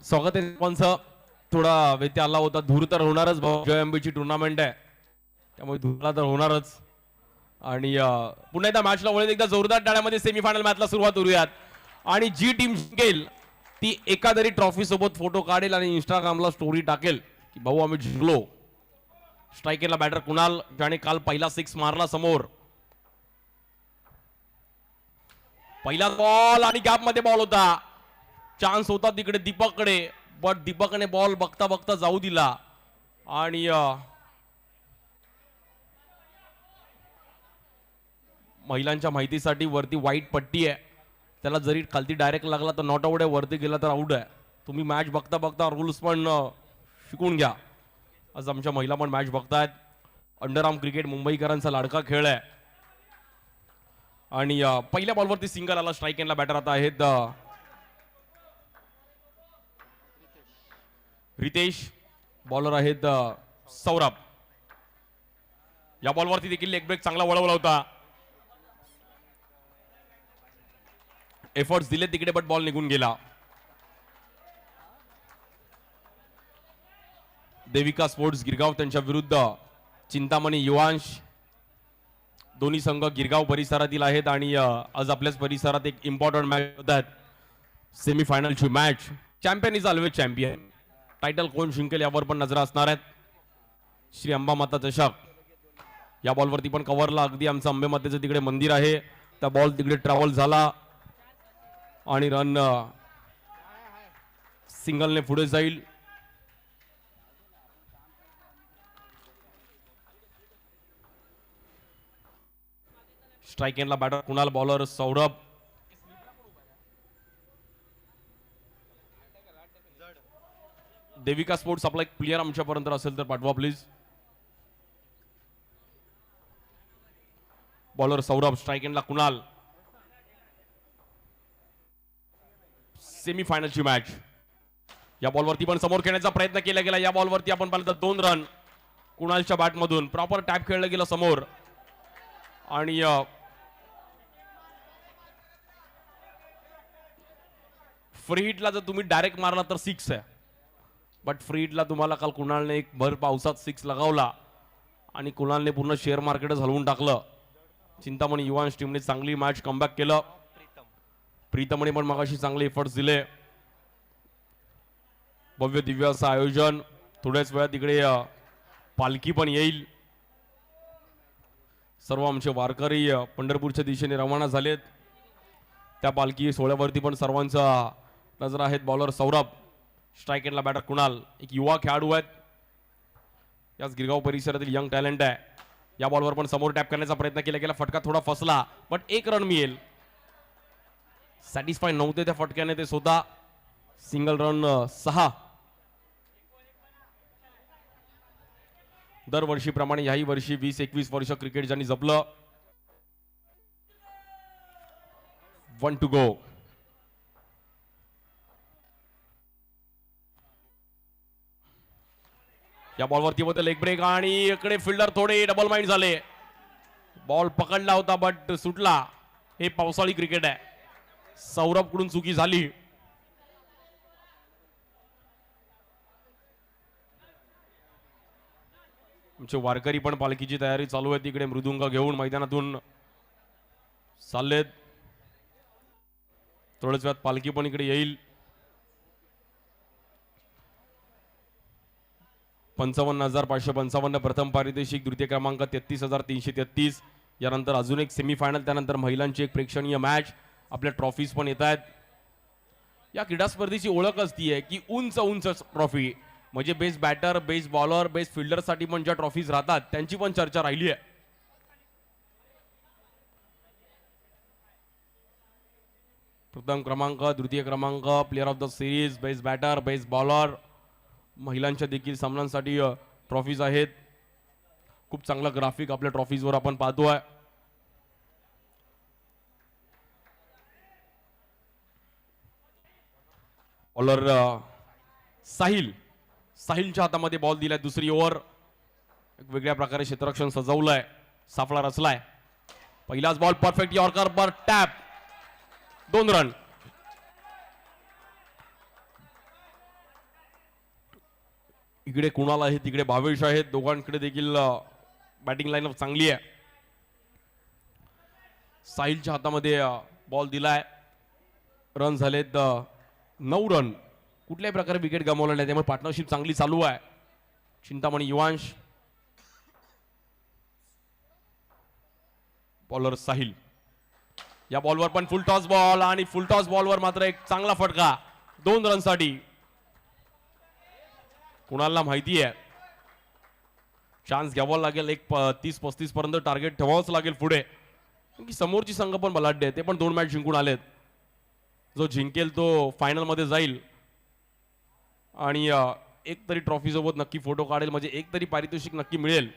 स्वागत आहे पंच. थोडा व्यत्यय आला होता. धूर तर होणारच, JMBची टुर्नामेंट आहे त्यामुळे धूरला तर होणारच. आणि पुन्हा एकदा मॅचला वळेल. एकदा जोरदार टाळ्यामध्ये सेमीफायनल मॅचला सुरुवात करूयात. आणि जी टीम जिंकेल ती एखादी ट्रॉफी सोबत फोटो काढेल आणि इंस्टाग्रामला स्टोरी टाकेल की भाऊ आम्ही जिंकलो. स्ट्रायकरला बॅटर कुणाल ज्याने काल पहिला 6 मारला समोर. पहिला बॉल आणि गॅप मध्ये बॉल होता. चान्स होता तिकडे दीपककडे, बट दीपकने बॉल बघता बघता जाऊ दिला. आणि महिलांच्या माहितीसाठी वरती व्हाईट पट्टी आहे, त्याला जरी खालती डायरेक्ट लागला तर नॉट आउट आहे, वरती गेला तर आउट आहे. तुम्ही मॅच बघता बघता रूल्स पण शिकून घ्या. आज आमच्या महिला पण मॅच बघतायत. अंडरआर्म क्रिकेट मुंबईकरांचा लाडका खेळ आहे. आणि पहिल्या बॉलवरती सिंगल आला. स्ट्राईक एंडला बॅटर आता आहेत रितेश, बॉलर आहेत सौरभ. या बॉलवरती देखील लेग ब्रेक चांगला वळवला होता. एफर्ट्स दिले तिकडे, बट बॉल निघून गेला. देविका स्पोर्ट्स गिरगाव त्यांच्या विरुद्ध चिंतामणी युवांश. दोन्ही संघ गिरगाव परिसरातील आहेत आणि आज आपल्याच परिसरात एक इम्पॉर्टंट मॅच होत आहेत. सेमीफायनलची match. Champion is always champion. Title कोण जिंकेल यावर पण नजर असणार आहेत. श्री अंबामाता चषक. या बॉलवरती पण कव्हरला अगदी आमचं अंबेमातेचं तिकडे मंदिर आहे, त्या बॉल तिकडे ट्रॅव्हल झाला आणि रन सिंगलने पुढे जाईल. स्ट्राईक एंडला batter Kunal, bowler Saurabh. Devika sports आपला एक प्लेयर आमच्यापर्यंत असेल तर पाठवा प्लीज. बॉलर सौरभ, स्ट्राईक एंडला कुणाल. सेमीफायनलची मॅच. या बॉलवरती पण समोर खेळण्याचा प्रयत्न केला गेला. या बॉलवरती आपण पाहिलं तर 2 रन कुणालच्या बॅटमधून. प्रॉपर टॅप खेळलं गेलं समोर. आणि फ्री हिटला जर तुम्ही डायरेक्ट मारला तर 6 आहे, बट फ्री हिटला तुम्हाला काल कुणालने एक भर पावसात 6 लगावला आणि कुणालने पूर्ण शेअर मार्केटच हलवून टाकलं. चिंतामणी युवांश टीमने चांगली मॅच कमबॅक केलं. प्रीतमने पण मगाशी चांगले एफर्ट्स दिले. भव्य दिव्य असं आयोजन. थोड्याच वेळात तिकडे पालखी पण येईल. सर्व आमचे वारकरी पंढरपूरच्या दिशेने रवाना झालेत. त्या पालखी सोहळ्यावरती पण सर्वांचा नजर आहेत. बॉलर सौरभ, स्ट्राईक एंडला बॅटर कुणाल. एक युवा खेळाडू आहेत, याच गिरगाव परिसरातील यंग टॅलेंट आहे. या बॉलवर पण समोर टॅप करण्याचा प्रयत्न केला गेला. फटका थोडा फसला, बट 1 रन मिळेल. सॅटिस्फाय नव्हते त्या फटक्याने ते स्वतः. Single run 6. दरवर्षीप्रमाणे याही वर्षी 20-21 वर्ष क्रिकेट ज्यांनी जपलं. 1 to go. या बॉलवरती होतं लेग ब्रेक आणि इकडे फिल्डर थोडे डबल माइंड झाले. बॉल पकडला होता बट सुटला. हे पावसाळी क्रिकेट आहे. सौरभ कडून चुकी झाली. आमचे वारकरी पण पालखीची तयारी चालू आहे. तिकडे मृदुंग घेऊन मैदानातून चाललेत. थोड्याच वेळात पालखी पण इकडे येईल. 55,555 प्रथम पारितोषिक. द्वितीय क्रमांक 33,333. यानंतर अजून एक सेमीफायनल. त्यानंतर महिलांची एक प्रेक्षणीय मॅच. आपल्या ट्रॉफीज पण येत आहेत. या क्रीडा स्पर्धेची ओळखच ती आहे की उंच उंच ट्रॉफी. म्हणजे best batter, best bowler, best fielder साठी पण ज्या ट्रॉफीज राहतात त्यांची पण चर्चा राहिली आहे. प्रथम क्रमांक, द्वितीय क्रमांक, player of the series, best batter, best bowler. महिलांच्या देखील सामन्यांसाठी ट्रॉफीज आहेत. खूप चांगला ग्राफिक आपल्या ट्रॉफीजवर आपण पाहतोय. बॉलर साहिलच्या हातामध्ये बॉल दिलाय. दुसरी ओव्हर. एक वेगळ्या प्रकारे क्षेत्ररक्षण सजवलंय. साफळा रचलाय. पहिलाच बॉल परफेक्ट यॉर्कर पर टॅप. 2 रन. इकडे कुणाल आहे तिकडे भावेश आहे, दोघांकडे देखील बॅटिंग लाईनअप चांगली आहे. साहिलच्या हातामध्ये बॉल दिलाय. रन झालेत 9 रन. कुठल्याही प्रकारे विकेट गमावला नाही, त्यामुळे पार्टनरशिप चांगली चालू आहे. चिंतामणी युवांश, बॉलर साहिल. या बॉलवर पण फुल टॉस बॉल आणि फुल टॉस बॉलवर मात्र एक चांगला फटका 2 रनसाठी. कुणाला माहिती आहे चान्स घ्यावा लागेल, एक 30-35 पर्यंत टार्गेट ठेवावंच लागेल पुढे, की समोरची संघ पण बलाढ्य आहे, ते पण 2 मॅच जिंकून आलेत. जो जिंकेल तो फायनल मध्ये जाईल आणि एक तरी ट्रॉफी सोबत नक्की फोटो काढेल, म्हणजे एक तरी पारितोषिक नक्की मिळेल.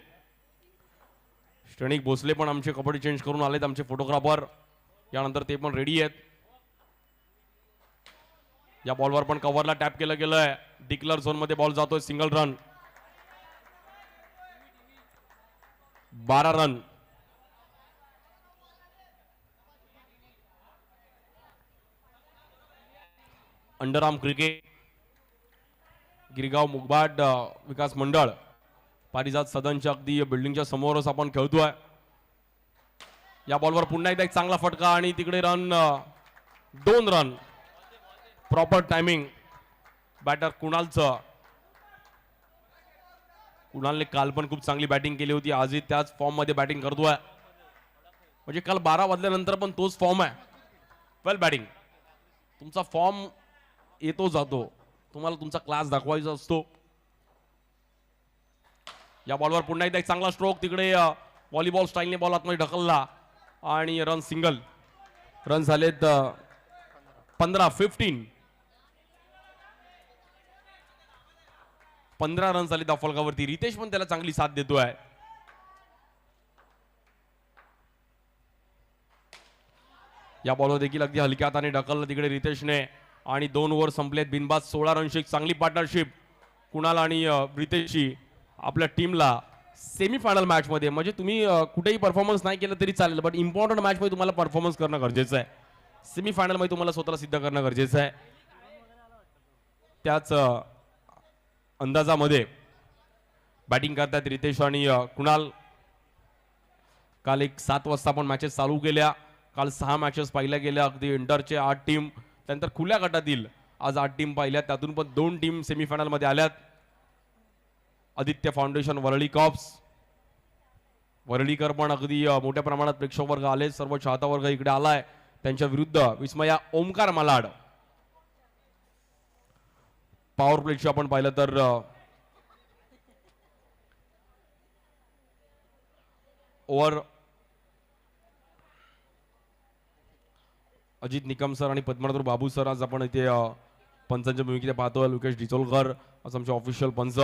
श्रेणिक भोसले पण आमचे कपडे चेंज करून आलेत, आमचे फोटोग्राफर, यानंतर ते पण रेडी आहेत. या बॉलवर पण कव्हरला टॅप केलं गेलंय. डिक्लर झोन मध्ये बॉल जातोय. Single run. 12 run. Underarm cricket Girgaon Mugbhat Vikas Mandal Parijat सदनच्या अगदी बिल्डिंगच्या समोरच आपण खेळतोय. या बॉलवर पुन्हा एकदा एक चांगला फटका आणि तिकडे run 2 run. Proper timing batter कुणालचं. कुणालने काल पण खूप चांगली बॅटिंग केली होती, आजही त्याच फॉर्म मध्ये बॅटिंग करतोय. म्हणजे काल 12 वाजल्यानंतर पण तोच फॉर्म आहे. Well batting. तुमचा फॉर्म येतो जातो, तुम्हाला तुमचा क्लास दाखवायचा असतो. या बॉलवर पुन्हा एकदा एक चांगला स्ट्रोक. तिकडे व्हॉलीबॉल स्टाईलने बॉल आतमध्ये ढकलला आणि रन सिंगल. रन झालेत 15. 15 रन झाले फलकावरती. रितेश पण त्याला चांगली साथ देतोय. या बॉलवर देखील अगदी हलक्या हाताने ढकललं तिकडे रितेशने आणि 2 ओव्हर संपलेत. बिनबाद 16 रनची चांगली पार्टनरशिप कुणाल आणि रितेशची आपल्या टीमला सेमीफायनल मॅच मध्ये. म्हणजे तुम्ही कुठेही परफॉर्मन्स नाही केलं तरी चालेल, बट इम्पॉर्टंट मॅच मध्ये तुम्हाला परफॉर्मन्स करणं गरजेचं आहे. सेमीफायनल मध्ये तुम्हाला स्वतःला सिद्ध करणं गरजेचं आहे. त्याच अंदाजामध्ये बॅटिंग करतात रितेश आणि कुणाल. काल एक 7 वाजता पण मॅचेस चालू केल्या. काल 6 मॅचेस पाहिल्या गेल्या. अगदी इंटरचे 8 टीम, त्यानंतर खुल्या गटातील आज 8 टीम पाहिल्या, त्यातून पण 2 टीम सेमीफायनल मध्ये आल्यात. आदित्य फाउंडेशन वरळी कॉप्स, वरळीकर पण अगदी मोठ्या प्रमाणात प्रेक्षक वर्ग आले, सर्व चाहता वर्ग इकडे आलाय. त्यांच्या विरुद्ध विस्मया ओमकार मालाड. पॉवर प्लेची आपण पाहिलं तर ओव्हर अजित निकम सर आणि पद्मनाथ बाबू सर आज आपण इथे पंचांच्या भूमिकेत पाहतोय. लुकेश डिचोलकर आज आमचे ऑफिशियल पंच.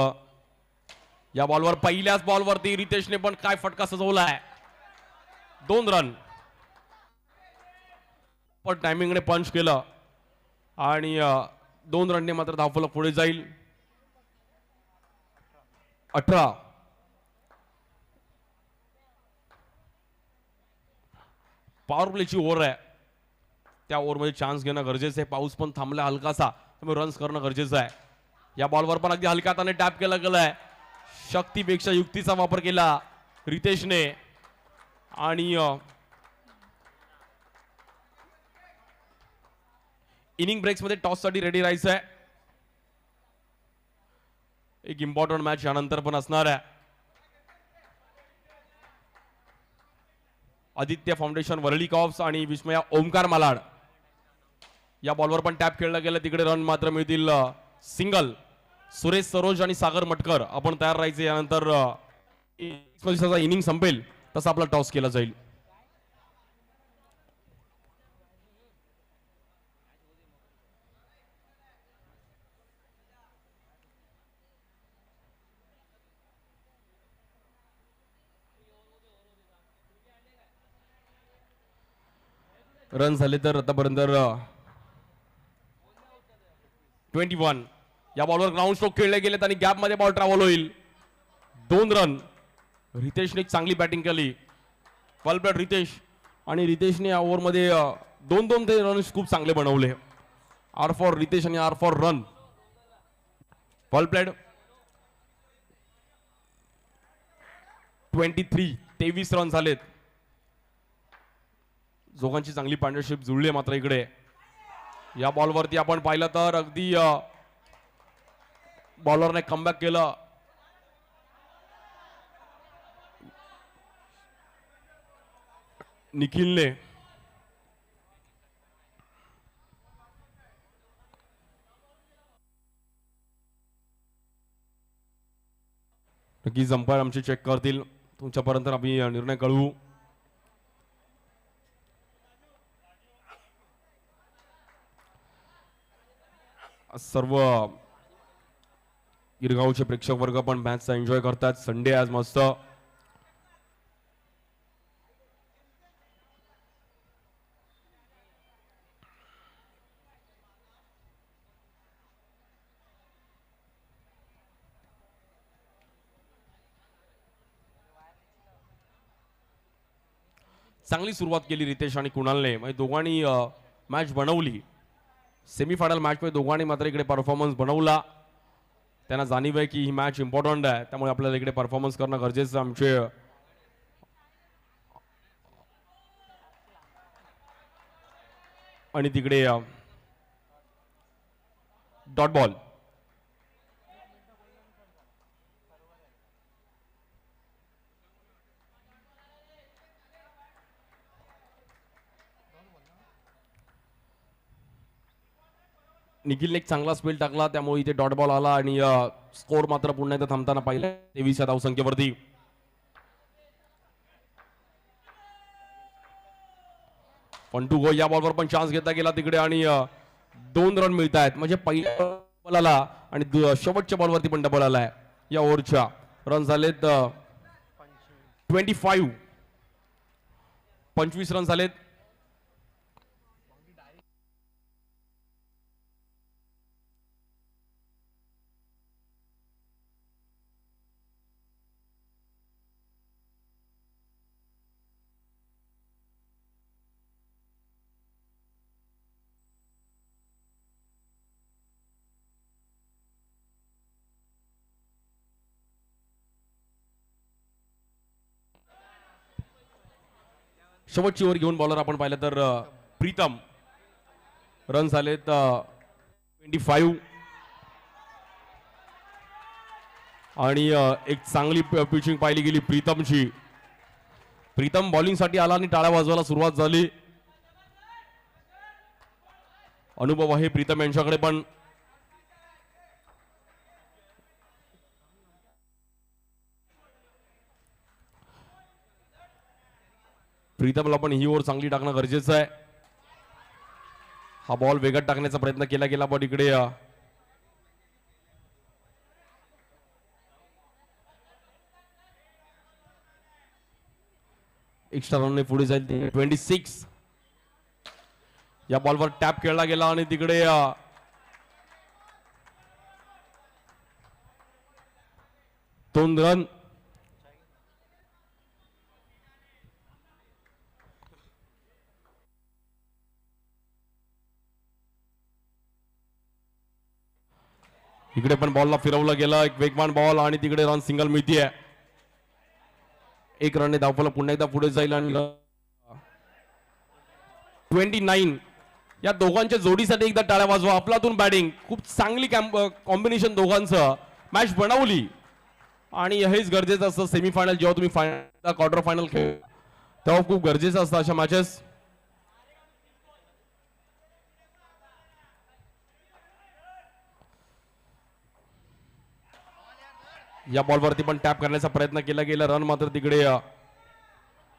या बॉलवर पहिल्याच बॉलवरती रितेशने पण काय फटका सजवलाय. 2 रन. पण टायमिंगने पंच केलं आणि 2 रनने मात्र धावफलक पुढे जाईल. 18. पॉवर प्लेची ओव्हर आहे. त्या ओव्हरमध्ये चान्स घेणं गरजेचं आहे. पाऊस पण थांबला हलकासा, त्यामुळे रन्स करणं गरजेचं आहे. या बॉलवर पण अगदी हलक्या हाताने टॅप केला गेलाय. शक्तीपेक्षा युक्तीचा वापर केला रितेशने आणि इनिंग ब्रेक्स मध्ये टॉस साठी रेडी राहायचं आहे. एक इम्पॉर्टंट मॅच यानंतर पण असणार आहे. आदित्य फाउंडेशन वरळी कॉप्स आणि विस्मया ओमकार मालाड. या बॉलवर पण टॅप खेळला गेला. तिकडे रन मात्र मिळतील सिंगल. सुरेश सरोज आणि सागर मटकर आपण तयार राहायचे. यानंतर इनिंग संपेल तसा आपला टॉस केला जाईल. रन झाले तर आतापर्यंत 21. या बॉलवर ग्राउंड स्ट्रोक खेळले गेलेत आणि गॅप मध्ये बॉल ट्रॅव्हल होईल. 2 रन. रितेशने चांगली बॅटिंग केली. Well played Ritesh. आणि रितेशने या ओव्हर मध्ये 2-2 ते रन खूप चांगले बनवले. आर फॉर रितेश आणि R for run. Well played. 23 run झालेत. दोघांची चांगली पार्टनरशिप जुळली मात्र इकडे या बॉलवरती आपण पाहिलं तर अगदी बॉलरने कमबॅक केलं. निखिलने नक्कीच अंपायर आमचे चेक करतील. तुमच्यापर्यंत आम्ही निर्णय कळवू. सर्व गिरगावचे प्रेक्षक वर्ग पण मॅचचा एन्जॉय करतात. संडे आज मस्त. चांगली सुरुवात केली रितेश आणि कुणालने. म्हणजे दोघांनी मॅच बनवली. सेमीफायनल मॅच मध्ये दोघांनी मात्र इकडे परफॉर्मन्स बनवला. त्यांना जाणीव आहे की ही मॅच इम्पॉर्टंट आहे, त्यामुळे आपल्याला इकडे परफॉर्मन्स करणं गरजेचं. आमचे आणि तिकडे डॉट बॉल. निखिलने एक चांगला स्पेल टाकला, त्यामुळे इथे डॉट बॉल आला आणि स्कोर मात्र पुन्हा एकदा थांबताना पाहिलं 23 या धावसंख्येवरती. पण टू गो या बॉलवर पण चान्स घेता गेला तिकडे आणि 2 रन मिळत आहेत. म्हणजे पहिल्या बॉल आला आणि शेवटच्या बॉलवरती पण डबल आलाय. या ओव्हरच्या रन झालेत 25 रन झालेत. शेवटची ओव्हर घेऊन बॉलर आपण पाहिलं तर प्रीतम. रन झालेत 25 आणि एक चांगली पिचिंग पाहिली गेली प्रीतमची. प्रीतम बॉलिंगसाठी आला आणि टाळ्या वाजवायला सुरुवात झाली. अनुभव आहे प्रीतम यांच्याकडे पण. प्रीतमला पण ही ओव्हर चांगली टाकणं गरजेचं आहे. हा बॉल वेगात टाकण्याचा प्रयत्न केला गेला, पण इकडे एक्स्ट्रा रनने पुढे जाईल. 26 या बॉलवर टॅप खेळला गेला आणि तिकडे दोन रन. इकडे पण बॉलला फिरवलं गेलं. एक वेगवान बॉल आणि तिकडे रन सिंगल मिळतीये. 1 रनने धावफलक पुन्हा एकदा पुढे जाईल आणि 29 या दोघांच्या जोडीसाठी एकदा टाळ्या वाजवा. अफलातून बॅटिंग, खूप चांगली कॉम्बिनेशन दोघांचं. मॅच बनवली आणि हेच गरजेचं असतं. सेमीफायनल जेव्हा तुम्ही फायनल क्वार्टर फायनल खेळ तेव्हा खूप गरजेचं असतं अशा मॅचेस. या बॉलवरती पण टॅप करण्याचा प्रयत्न केला गेला. रन मात्र तिकडे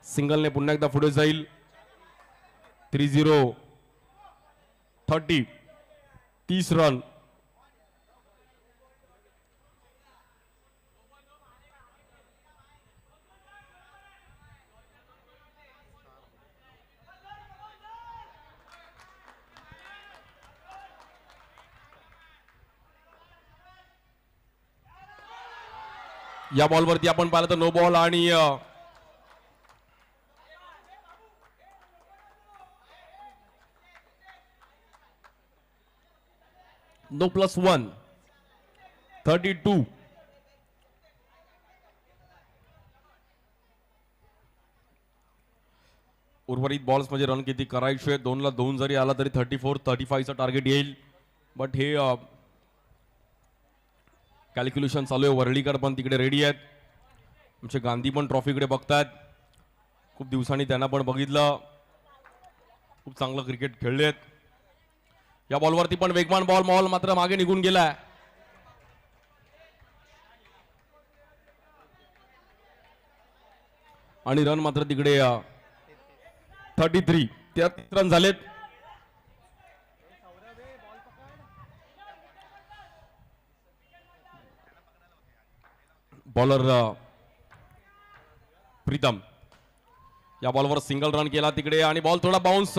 सिंगलने पुन्हा एकदा पुढे जाईल. 30 30 रन. या बॉलवरती आपण पाहिलं तर नो बॉल आणि नो +1 32. उर्वरित बॉल्स मध्ये रन किती करायचे. 2ला 2 जरी आला तरी 34-35चं टार्गेट येईल. बट हे कॅल्क्युलेशन चालू आहे. वर्लीकर पण तिकडे रेडी आहेत. आमचे गांधी पण ट्रॉफीकडे बघतायत. खूप दिवसांनी त्यांना पण बघितलं. खूप चांगलं क्रिकेट खेळलेत. या बॉलवरती पण वेगवान बॉल मात्र मागे निघून गेलाय. आणि रन मात्र तिकडे 33 रन झालेत. बॉलर प्रीतम या बॉलवर सिंगल रन केला तिकडे आणि बॉल थोडा बाउन्स.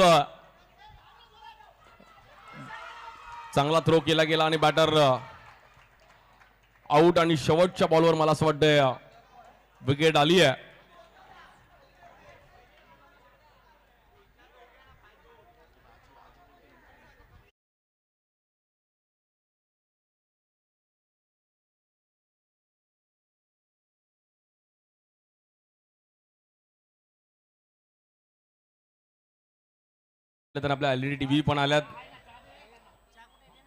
चांगला थ्रो केला गेला आणि बॅटर आउट. आणि शेवटच्या बॉलवर मला असं वाटतंय विकेट आली आहे. तर आपल्या एलईडी टीव्ही पण आल्यात.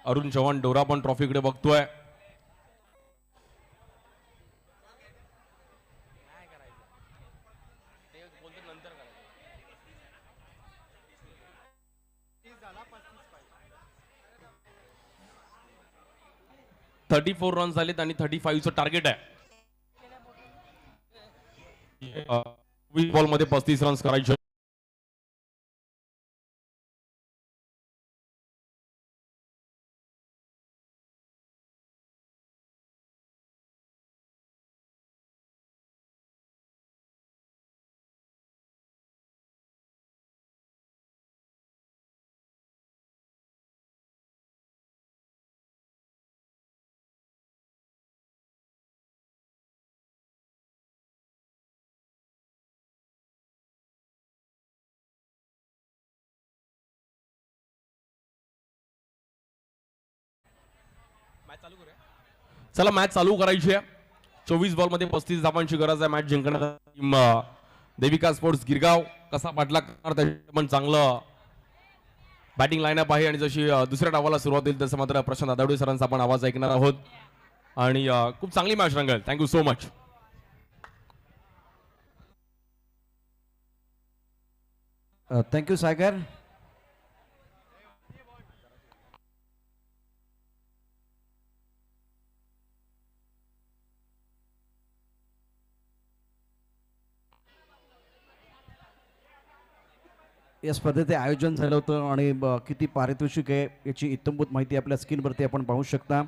अरुण चव्हाण डोरा पण ट्रॉफीकडे बघतोय. थर्टी 34 रन झालेत आणि 35चं टार्गेट आहे. 20 बॉल मध्ये 35 रन्स करायचे. चला मॅच चालू करायची आहे. 24 बॉल मध्ये 35 धावांची गरज आहे मॅच जिंकण्यासाठी. देविका स्पोर्ट्स गिरगाव कसा पाठलाग करणार त्याच्यात पण चांगलं बॅटिंग लाईनअप आहे. आणि जशी दुसऱ्या डावाला सुरुवात होईल तसं मात्र प्रशांत आदावडे सरांचा आपण आवाज ऐकणार आहोत. आणि खूप चांगली मॅच रंगेल. Thank you so much. Thank you Sagar. या स्पर्धेचे आयोजन झालं होतं आणि किती पारितोषिक आहे याची इत्तमभूत माहिती आपल्या स्क्रीनवरती आपण पाहू शकता.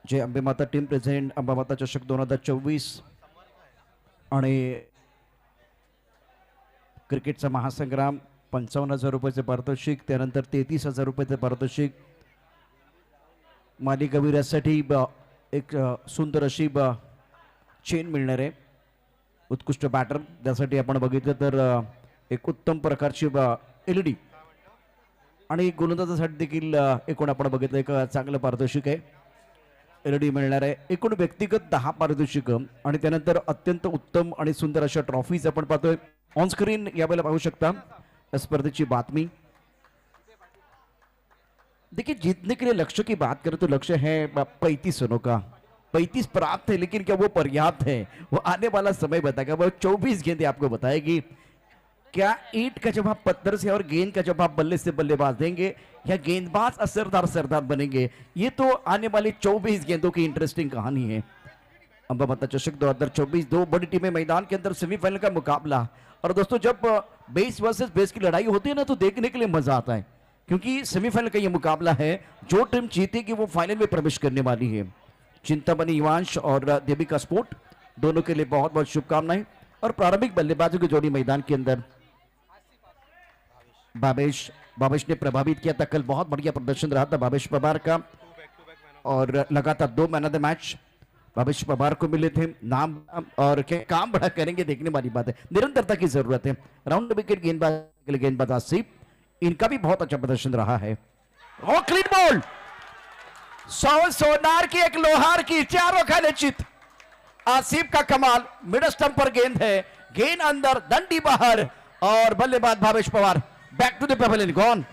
जे अंबेमाता टीम प्रेझेंट अंबामाता चषक 2024 आणि क्रिकेटचा महासंग्राम 55,000 रुपयाचे पारितोषिक. त्यानंतर 33,000 रुपयाचे पारितोषिक. मालिकावीरासाठी एक सुंदर अशी चेन मिळणार आहे. उत्कृष्ट बॅटर त्यासाठी आपण बघितलं तर एक उत्तम प्रकारची LED आणि गोलंदाजासाठी देखील एकूण आपण बघितलं एक चांगलं पारितोषिक आहे. LED मिळणार आहे. एकूण व्यक्तिगत 10 पारितोषिक आणि त्यानंतर अत्यंत उत्तम आणि सुंदर अशा ट्रॉफीज आपण पाहतोय ऑन स्क्रीन यावेळेला पाहू शकता. या स्पर्धेची बातमी. देखिए जीतने के लिए लक्ष्य की बात करें तो लक्ष्य है 35 रनों का. 35 प्राप्त है लेकिन क्या वो पर्याप्त है वो आने वाला समय बताएगा. वो 24 गेंदें आपको बताएगी. क्या ईंट का जवाब पत्थर से और गेंद का जवाब बल्ले से बल्लेबाज देंगे या गेंदबाज असरदार सरदार बनेंगे. ये तो आने वाली 24 गेंदों की इंटरेस्टिंग कहानी है. अंबामाता चषक 2024 दो बड़ी टीमें मैदान के अंदर सेमीफाइनल का मुकाबला. और दोस्तों जब बेस वर्सेस बेस की लड़ाई होती है ना तो देखने के लिए मजा आता है क्योंकि सेमीफाइनल का ये मुकाबला है. जो टीम जीतेगी वो फाइनल में प्रवेश करने वाली है. चिंतामणि युवांश और देविका स्पोर्ट दोनों के लिए बहुत बहुत शुभकामनाएं. और प्रारंभिक बल्लेबाजों की जोड़ी मैदान के अंदर बाबेश ने प्रभावित किया था. कल बहुत बढ़िया प्रदर्शन रहा था बाबेश पवार का और लगातार 2 man of the match Babesh Pawar को मिले थे. नाम और क्या काम बड़ा करेंगे देखने वाली बात है. निरंतरता की जरूरत है. राउंड विकेट गेंदबाज आसिफ इनका भी बहुत अच्छा प्रदर्शन रहा है. और क्लीन बॉल 100 सोनार की एक लोहार की चारों खाने चित. आसिफ का कमाल. मिड स्टंप पर गेंद है. गेंद अंदर डंडी बाहर और बल्लेबाज Bhavesh Pawar back to the pavilion gone.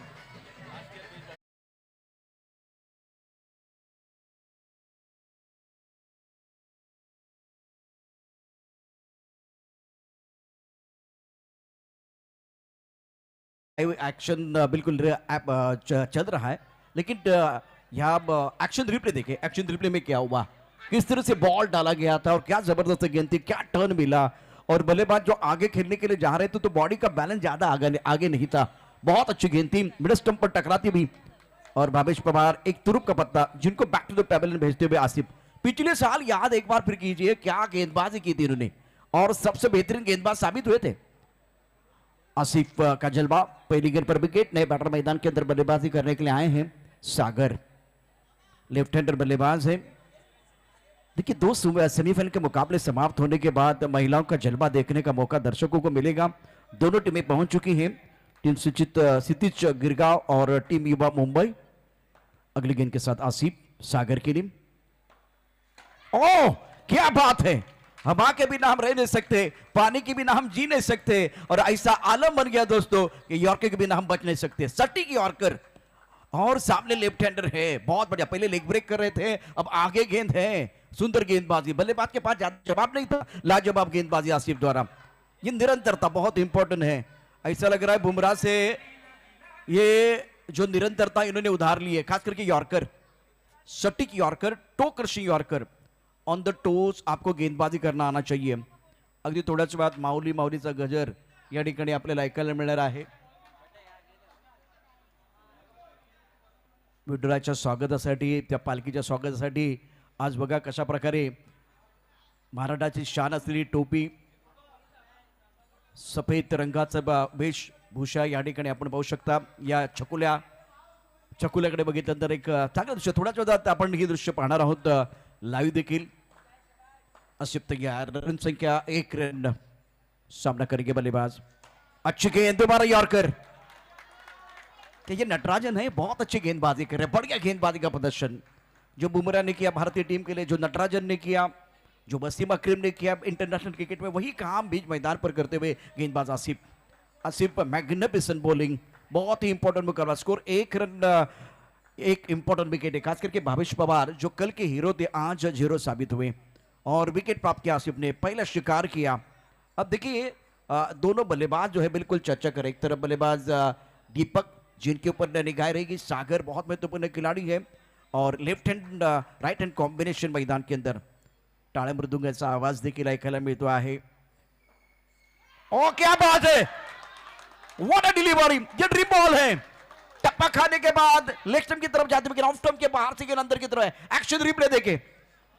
Action बिल्कुल चल रहा है, लेकिन यहाँ एक्शन रिप्ले देखे, एक्शन रिप्ले में क्या हुआ, किस तरह से बॉल डाला गया था और क्या जबरदस्त गेंद थी, क्या टर्न मिला। और बल्लेबाज जो आगे खेलने के लिए जा रहे थे तो बॉडी का बैलेंस ज्यादा आगे नहीं था। बहुत अच्छी गेंद थी, मिड स्टंप पर टकराती भी। और भावेश पवार एक तुरुप का पत्ता, जिनको बैक टू द पेवेलियन भेजते हुए आसिफ। पिछले साल याद एक बार फिर कीजिए क्या गेंदबाजी की थी इन्होंने, और सबसे बेहतरीन गेंदबाज साबित हुए थे। आसिफ का जलवा, पहली गेंद पर विकेट। नए बैटर मैदान के अंदर बल्लेबाजी करने के लिए आए हैं सागर, लेफ्ट हैंडर बल्लेबाज है। देखिए दो सेमीफाइनल के मुकाबले समाप्त होने के बाद महिलाओं का जलवा देखने का मौका दर्शकों को मिलेगा। दोनों टीमें पहुंच चुकी हैं, टीम क्षितिज गिरगांव और टीम युवा मुंबई। अगली गेंद के साथ आसिफ सागर की टीम। ओह क्या बात है, हवा के बिना हम रह नहीं सकते, पानी के बिना हम जी नहीं सकते, और ऐसा आलम बन गया दोस्तों कि यॉर्कर के बिना हम बच नहीं सकते। सटीक यॉर्कर और सामने लेफ्ट हैंडर है, बहुत बढ़िया। पहले लेग ब्रेक कर रहे थे, अब आगे गेंद है। सुंदर गेंदबाजी, बल्लेबाज के पास ज्यादा जवाब नहीं था, लाजवाब गेंदबाजी आसिफ द्वारा। ये निरंतरता बहुत इंपॉर्टेंट है। ऐसा लग रहा है बुमराह से ये जो निरंतरता इन्होंने उधार ली है, खास करके यॉर्कर, सटीक yorker, toe crushing yorker, on the toes आपको गेंदबाजी करना आना चाहिए। अगदी थोड्याच वेळात माऊलीचा गजर या ठिकाणी आपल्याला ऐकायला मिळणार आहे। विठुराच्या स्वागतासाठी, त्या पालखीच्या स्वागतासाठी आज बघा कशा प्रकारे महाराष्ट्राची शान असलेली टोपी, सफेद रंगाचा वेशभूषा या ठिकाणी आपण पाहू शकता। या छकुल्याकडे बघितल्यानंतर एक चांगलं दृश्य, थोड्याच वेळात आपण हे दृश्य पाहणार आहोत लाईव्ह देखील। आसिफ तैयार, रन संख्या 1 रन, सामना करेंगे बल्लेबाज। अच्छी गेंद, दोबारा यॉर्कर। ये नटराजन है, बहुत अच्छी गेंदबाजी कर रहे हैं, बढ़िया गेंदबाजी का प्रदर्शन जो बुमराह ने किया भारतीय टीम के लिए, जो नटराजन ने किया, जो वसीम अकरम ने किया इंटरनेशनल क्रिकेट में, वही काम बीच मैदान पर करते हुए गेंदबाज आसिफ मैग्निफिसेंट बॉलिंग, बहुत ही इंपॉर्टेंट मुकाबला। स्कोर 1 रन, एक इंपॉर्टेंट विकेट है, खास करके भावेश पवार जो कल के हीरो थे आज 0 साबित हुए और विकेट प्राप्त किया आसिफ ने, पहला शिकार किया। अब देखिए दोनों बल्लेबाज जो है बिल्कुल चर्चा करें। एक तरफ बल्लेबाज दीपक जिनके ऊपर निगाह रहेगी, सागर बहुत महत्वपूर्ण खिलाड़ी है, और left hand right hand combination मैदान के अंदर टाळ्या मृदुंगाचा आवाज देखील ऐकायला मिळतो आहे। ओ क्या बात है, व्हाट अ डिलीवरी, ये ड्रीप बॉल है। टप्पा खाने के बाद लेग स्टंप की तरफ जाते हुए ऑफ स्टंप के बाहर से अंदर की तरफ है। एक्शन रिप्ले देखे,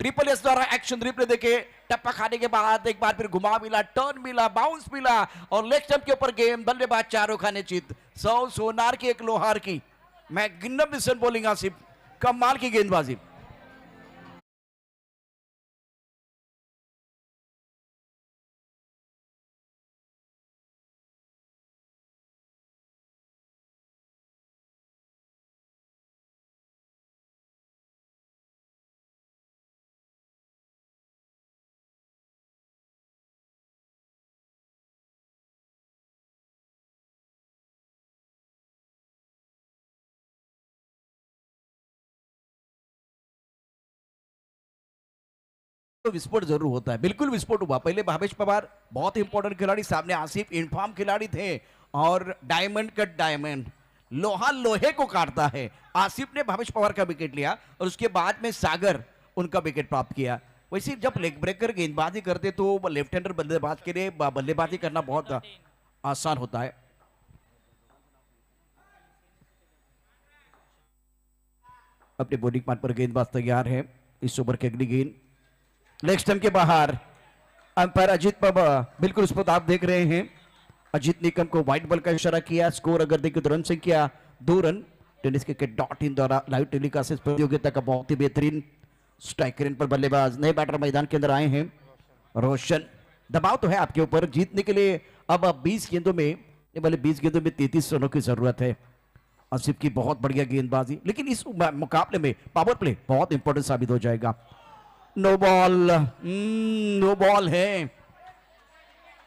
ट्रिपल एस द्वारा एक्शन रिप्ले देखे, टप्पा खाने के बाद एक बार फिर घुमा मिला, टर्न मिला, बाउंस मिला, और लेग स्टंप के ऊपर गेम, बल्लेबाज चारों खाने चित, 100 सोनार की 1 लोहार की। मैग्निफिसेंट बॉलिंग आसिफ, कमाल की गेंदबाजी। तो विस्फोट जरूर होता है, बिल्कुल विस्फोट हुआ। पहले भावेश पवार बहुत इंपॉर्टेंट खिलाड़ी, सामने आसिफ इनफॉर्म खिलाड़ी थे, और डायमंड कट डायमंड, लोहा लोहे को काटता है। आसिफ ने भावेश पवार का विकेट लिया और उसके बाद में सागर उनका विकेट प्राप्त किया। वैसे जब लेग ब्रेकर गेंदबाजी करते तो लेफ्ट हैंडर बल्लेबाज के लिए बल्लेबाजी करना बहुत आसान होता है। अपने बॉलिंग पार्ट पर गेंदबाज तैयार है। इस ओवर की अगली गेंद लेग स्टंप के बाहर, अंपायर अजीत पवार बिल्कुल उस पर आप देख रहे हैं, अजीत निकम को व्हाइट बॉल का इशारा किया। स्कोर अगर देखें तो रन संख्या 2 रन। टेनिस क्रिकेट .in द्वारा लाइव टेलीकास्ट प्रतियोगिता का बहुत ही बेहतरीन स्ट्राइक रेंज पर बल्लेबाज नए बैटर मैदान के अंदर आए हैं रोशन। दबाव तो है आपके ऊपर, जीतने के लिए अब 20 गेंदों में 33 रनों की जरूरत है। आसिफ की बहुत बढ़िया गेंदबाजी, लेकिन इस मुकाबले में पावर प्ले बहुत इंपॉर्टेंट साबित हो जाएगा। नो बॉल, नो बॉल है।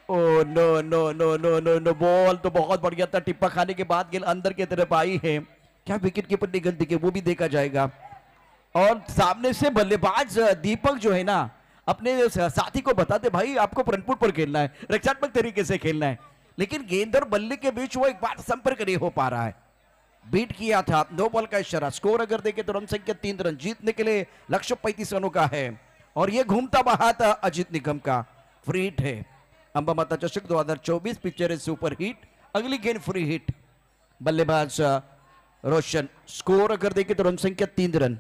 Oh no no no no no no, ball तो बहुत बढ़िया था, टिप्पा खाने के बाद गेंद अंदर की तरफ आई है। क्या विकेट कीपर ने गलती की वो भी देखा जाएगा। और सामने से बल्लेबाज दीपक जो है ना, अपने साथी को बताते भाई आपको फ्रंट पर खेलना है, रक्षात्मक तरीके से खेलना है, लेकिन गेंद और बल्ले के बीच वो एक बार संपर्क नहीं हो पा रहा है। बीट किया था, 9 बॉल का इशारा। स्कोर अगर देखें तो रन संख्या 3 रन, जीतने के लिए लक्ष्य 35 रनों का है। और ये घूमता बहाता अजित निगम का फ्री हिट है। अंबामाता चषक 2024 पिक्चर है सुपर हिट, अगली गेंद फ्री हिट। बल्लेबाज रोशन। स्कोर अगर देखें तो रन संख्या 3 रन।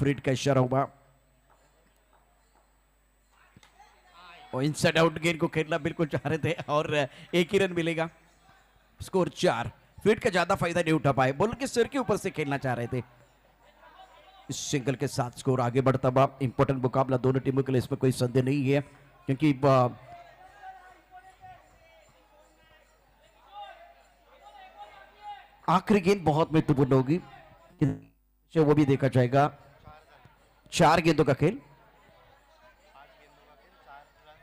फ्री हिट का इशारा हुआ और इनसाइड आउट गेंद को खेलना बिल्कुल चाह रहे थे और एक ही रन मिलेगा। स्कोर 4। फीट का ज्यादा फायदा नहीं उठा पाए, बॉलर के सिर के ऊपर से खेलना चाह रहे थे। इस सिंगल के साथ स्कोर आगे बढ़ता हुआ। इंपॉर्टेंट मुकाबला दोनों टीमों के लिए, इसमें कोई संदेह नहीं है, क्योंकि आखिरी गेंद बहुत महत्वपूर्ण होगी, वो भी देखा जाएगा। 4 गेंदों का खेल,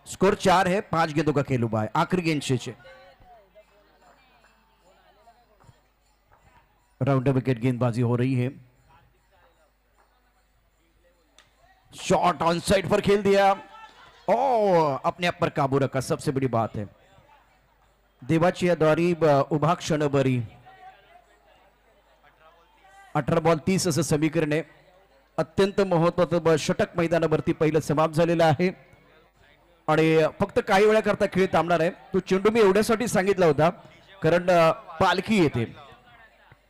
स्कोर 4 है, 5 गेंदों का खेल हुआ है। आखिरी गेंद 6। राउंड विकेट गेंदबाजी हो रही है। शॉट ऑन साइड पर खेल दिया, ओ अपने आप पर काबू रखा, सबसे बड़ी बात है। देवाची द्वारी उभा क्षण बरी। 18 बॉल 30 असं समीकरण आहे। अत्यंत महत्वाचं षटक मैदानावरती पहिलं समाप्त झालेलं आहे आणि फक्त काही वेळा करता खेळ थांबणार आहे। तो चेंडू मी एवढ्यासाठी सांगितला होता कारण पालखी येते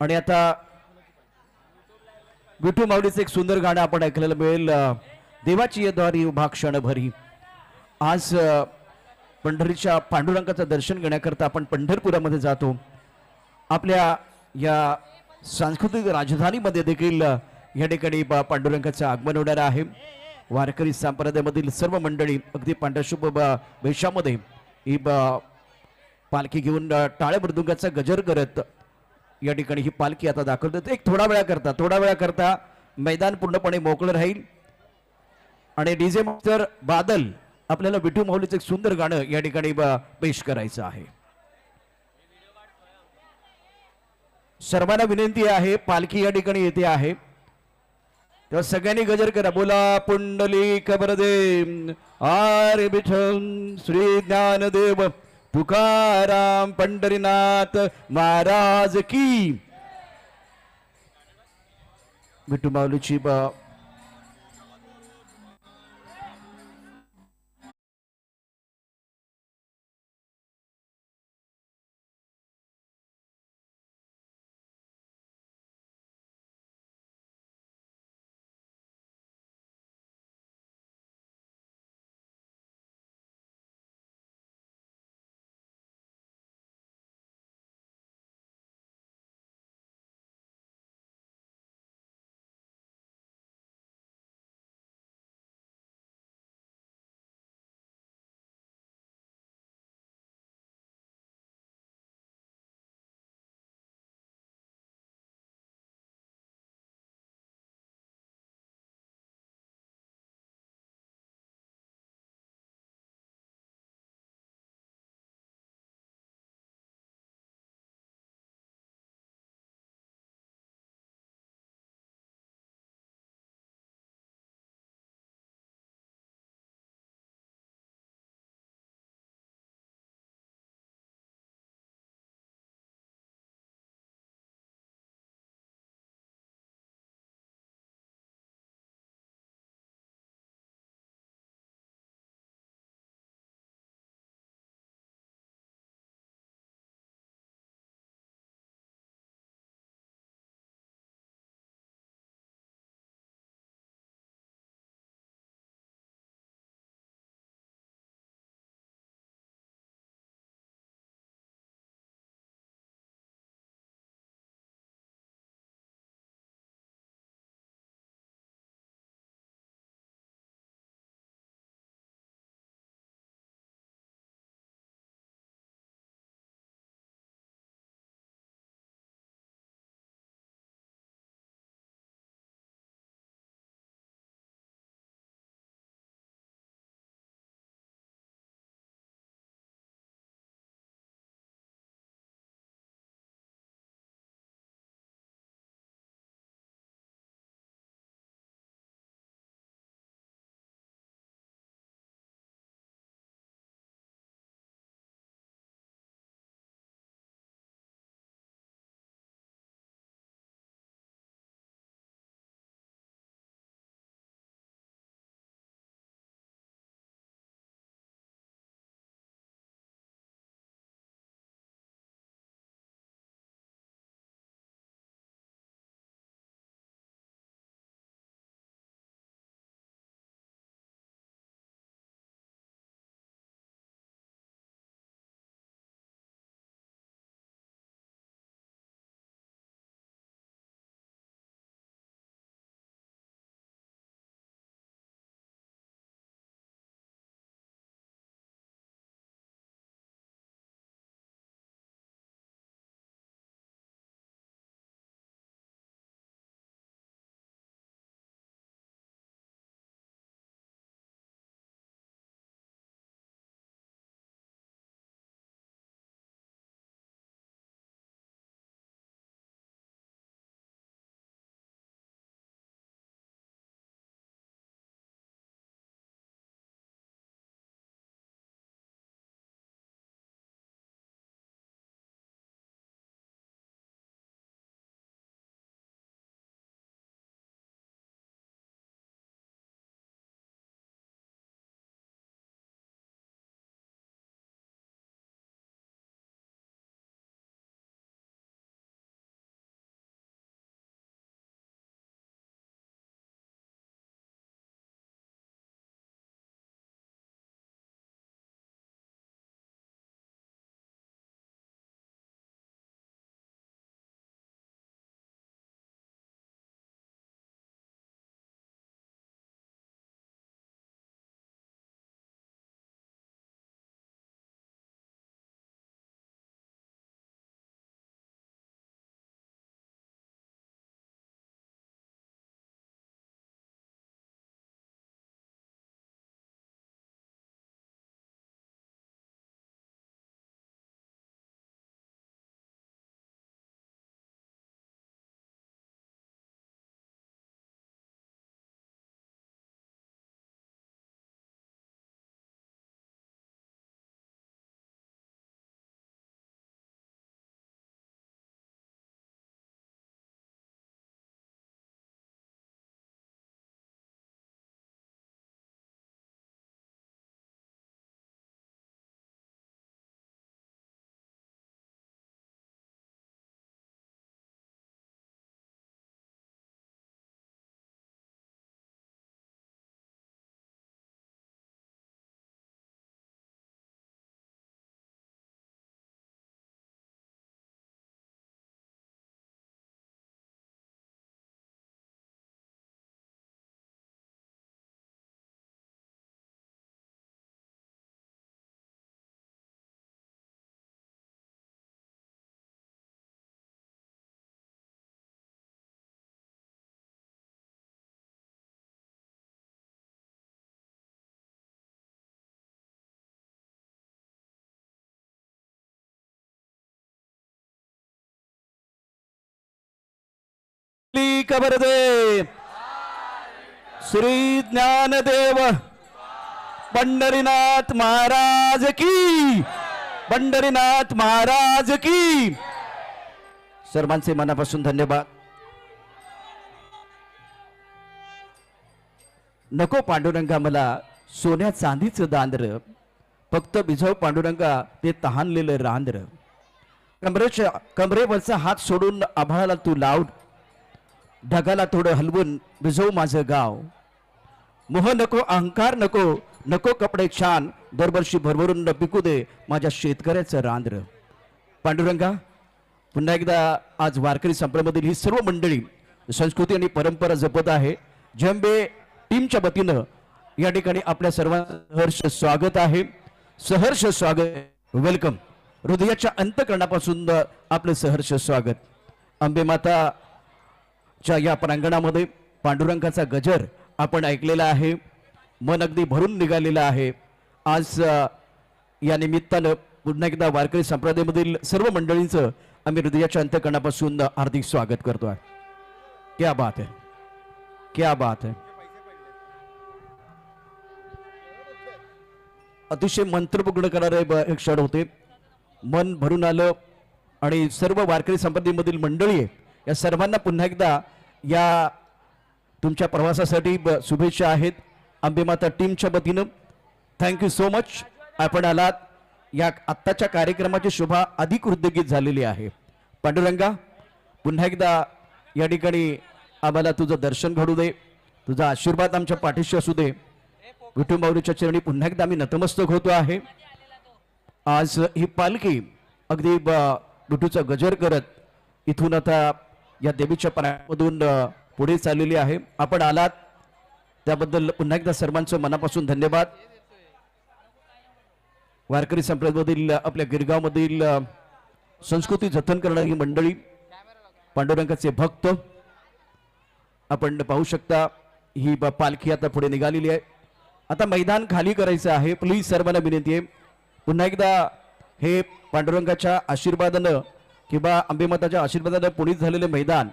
आणि आता विठू माऊलीचं एक सुंदर गाणं आपण ऐकलेलं मिळेल, देवाची द्वारी उभा क्षण भरी। आज पंढरीच्या पांडुरंगाचं दर्शन घेण्याकरता आपण पंढरपुरामध्ये जातो। आपल्या या सांस्कृतिक राजधानीमध्ये देखील या ठिकाणी पांडुरंगाचं आगमन होणार आहे। वारकरी संप्रदायामधील सर्व मंडळी अगदी पांढरशुभ वेशामध्ये ही पालखी घेऊन टाळ्या मृदुंगाचा गजर करत या ठिकाणी ही पालखी आता दाखल होते। एक थोडा वेळा करता मैदान पूर्णपणे मोकळं राहील आणि डीजे मास्टर बादल आपल्याला विठू माऊलीचं एक सुंदर गाणं या ठिकाणी पेश करायचं आहे। सर्वांना विनंती आहे, पालखी या ठिकाणी येते आहे, तेव्हा सगळ्यांनी गजर करा, बोला पुंडलिक वरदे आरे विठ्ठल श्री ज्ञानदेव तुकाराम पंढरीनाथ महाराज की। विठू माऊलीची खबर दे. श्री ज्ञानदेव पंढरीनाथ महाराज की, पंढरीनाथ महाराज की. सर्वांचे मनापासून धन्यवाद. नको पांडुरंगा मला सोन्या चांदीचं दांद्र, फक्त बिझव पांडुरंगा ते तहानलेलं रांद्र. कमरेवरचा हात सोडून आभाळाला तू लाव, ढगाला थोडं हलवून बिझव माझं गाव. मोह नको, अहंकार नको, नको कपडे छान, दरवर्षी भरभरून न पिकू दे माझ्या शेतकऱ्याचं रांद्र. पांडुरंगा, पुन्हा एकदा आज वारकरी संप्रदायामधील ही सर्व मंडळी संस्कृती आणि परंपरा जपत आहे. झेंबे टीमच्या वतीनं या ठिकाणी आपल्या सर्वांचं सहर्ष स्वागत आहे. सहर्ष स्वागत, वेलकम. हृदयाच्या अंतकरणापासून आपलं सहर्ष स्वागत. अंबे माताच्या या प्रांगणामध्ये पांडुरंगाचा गजर आपण ऐकलेला आहे. मन अगदी भरून निघालेलं आहे. आज या निमित्तानं पुन्हा एकदा वारकरी संप्रदायामधील सर्व मंडळींचं आम्ही हृदयाच्या अंतकरणापासून हार्दिक स्वागत करतो आहे. क्या बात है, क्या बात है. अतिशय मंत्रमुग्ध करणारे एक क्षण होते. मन भरून आलं आणि सर्व वारकरी संप्रदायामधील मंडळी आहे या सर्वांना पुन्हा एकदा या तुमच्या प्रवासासाठी शुभेच्छा आहेत. अंबेमाता टीमच्या वतीनं थँक्यू सो मच. आपण आलात. या आत्ताच्या कार्यक्रमाची शोभा अधिक वृद्धिंगत झालेली आहे. पांडुरंगा, पुन्हा एकदा या ठिकाणी आम्हाला तुझं दर्शन घडू दे, तुझा आशीर्वाद आमच्या पाठीशी असू दे. विठुमाऊलीच्या चरणी पुन्हा एकदा आम्ही नतमस्तक होतो आहे. आज ही पालखी अगदी विठूचा गजर करत इथून आता या देवीच्या पाण्यामधून पुढे चाललेली आहे. आपण आलात त्याबद्दल पुन्हा एकदा सर्वांचं मनापासून धन्यवाद. वारकरी संप्रदायामधील आपल्या गिरगावमधील संस्कृती जतन करणारी मंडळी, पांडुरंगाचे भक्त, आपण पाहू शकता ही पालखी आता पुढे निघालेली आहे. आता मैदान खाली करायचं आहे. प्लीज सर्वांना विनंती आहे, पुन्हा एकदा हे पांडुरंगाच्या आशीर्वादानं किंवा अंबेमाताच्या आशीर्वादानं पुनीत झालेले मैदान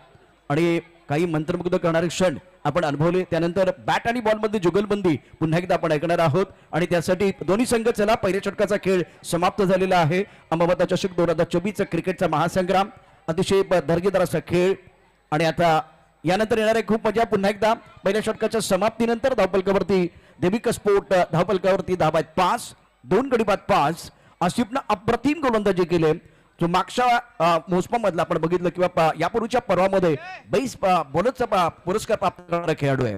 आणि काही मंत्रमुग्ध करणारे क्षण आपण अनुभवले. त्यानंतर बॅट आणि बॉलमध्ये जुगलबंदी पुन्हा एकदा आपण ऐकणार आहोत आणि त्यासाठी दोन्ही संघ चला. पहिल्या षटकाचा खेळ समाप्त झालेला आहे. अंबेमाता चषक 2024 क्रिकेटचा महासंग्राम, अतिशय दर्जेदार असा खेळ. आणि आता यानंतर येणार आहे खूप मजा. पुन्हा एकदा पहिल्या षटकाच्या समाप्तीनंतर धावपलकावरती देविका स्पोर्ट धावपलकावरती धावा आहेत 5, 2 गडी बाद 5. आसिफनं अप्रतिम गोलंदाजी केले. जो मागच्या मोसमामधला आपण बघितलं किंवा यापूर्वीच्या पर्वामध्ये बेस्ट बॉलरचा पुरस्कार प्राप्त करणारा खेळाडू आहे.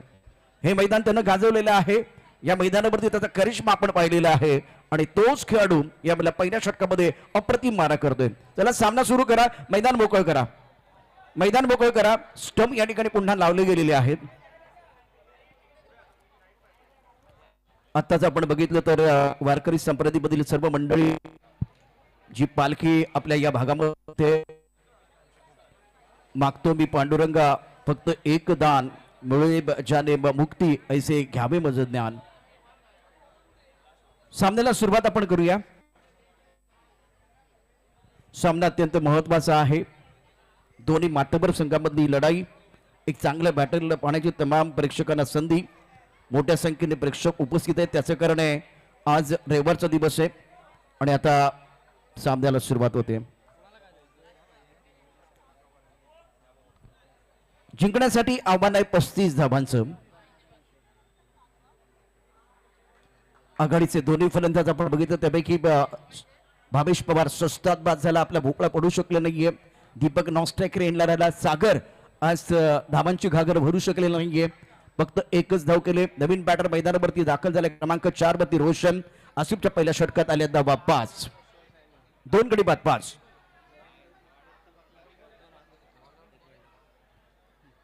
हे मैदान त्यानं गाजवलेलं आहे. या मैदानावरती त्याचा करिश्मा आपण पाहिलेला आहे आणि तोच खेळाडू या पहिल्या षटकामध्ये अप्रतिम मारा करतोय. चला सामना सुरू करा. मैदान मोकळ करा, मैदान मोकळ करा. स्टंप या ठिकाणी पुन्हा लावले गेलेले आहेत. आत्ताच आपण बघितलं तर वारकरी संप्रदायामधील सर्व मंडळी जी पालखी आपल्या या भागामध्ये मागतो मी पांडुरंगा फक्त एक दान मिळे जाने मुक्ती ऐसे घ्यावे मज ज्ञान. सामन्याला सुरुवात आपण करूया. सामना अत्यंत महत्वाचा आहे. दोन्ही मातबर संघामधली लढाई. एक चांगल्या बॅटरला पाहण्याची तमाम प्रेक्षकांना संधी. मोठ्या संख्येने प्रेक्षक उपस्थित आहेत. त्याचं कारण आहे आज रविवारचा दिवस आहे आणि आता सामन्याला सुरुवात होते. जिंकण्यासाठी आव्हान आहे 35 धावांचं. आघाडीचे दोन्ही फलंदाज आपण बघितलं त्यापैकी भावेश पवार स्वस्तात बाद झाला. आपला भोपळा पडू शकले नाहीये. दीपक नॉस्ट्रायकर एंडला राहिला. सागर आज धावांची घागर भरू शकले नाहीये. फक्त एकच धाव केले. नवीन बॅटर मैदानावरती दाखल झाले. क्रमांक 4 वरती रोशन. आसिफच्या पहिल्या षटकात आले धावा 5, 2 गडी बाद 5.